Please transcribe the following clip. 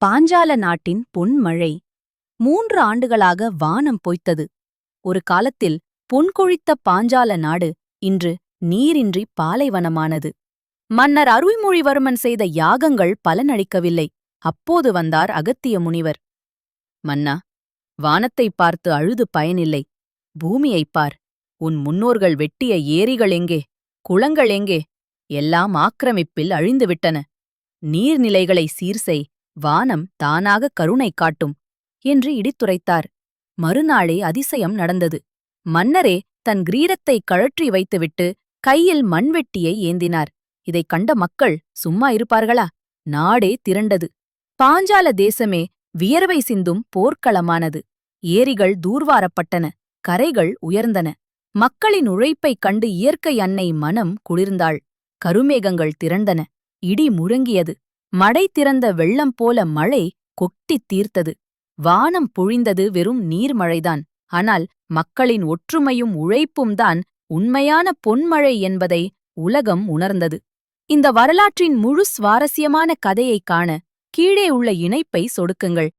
பாஞ்சால நாட்டின் பொன்மழை 3 ஆண்டுகளாக வானம் பொய்த்தது. ஒரு காலத்தில் பொன்கொழித்த பாஞ்சால நாடு இன்று நீரின்றி பாலைவனமானது. மன்னர் அருள்மொழிவர்மன் செய்த யாகங்கள் பலனளிக்கவில்லை. அப்போது வந்தார் அகத்திய முனிவர். மன்னா, வானத்தைப் பார்த்து அழுது பயனில்லை. பூமியைப் பார். உன் முன்னோர்கள் வெட்டிய ஏரிகள் எங்கே? குளங்கள் எங்கே? எல்லாம் ஆக்கிரமிப்பில் அழிந்துவிட்டன. நீர்நிலைகளை சீர்செய், வானம் தானாக கருணை காட்டும் என்று இடித்துரைத்தார். மறுநாளே அதிசயம் நடந்தது. மன்னரே தன் கிரீடத்தை கழற்றி வைத்துவிட்டு கையில் மண்வெட்டியை ஏந்தினார். இதைக் கண்ட மக்கள் சும்மா இருப்பார்களா? நாடே திரண்டது. பாஞ்சால தேசமே வியர்வை சிந்தும் போர்க்களமானது. ஏரிகள் தூர்வாரப்பட்டன, கரைகள் உயர்ந்தன. மக்களின் உழைப்பைக் கண்டு இயற்கை அன்னை மனம் குளிர்ந்தாள். கருமேகங்கள் திரண்டன, இடி முழங்கியது. மடை திறந்த வெள்ளம் போல மழை கொட்டித் தீர்த்தது. வானம் பொழிந்தது வெறும் நீர்மழைதான். ஆனால் மக்களின் ஒற்றுமையும் உழைப்பும்தான் உண்மையான பொன்மழை என்பதை உலகம் உணர்ந்தது. இந்த வரலாற்றின் முழு சுவாரஸ்யமான கதையைக் காண கீழே உள்ள இணைப்பை சொடுக்குங்கள்.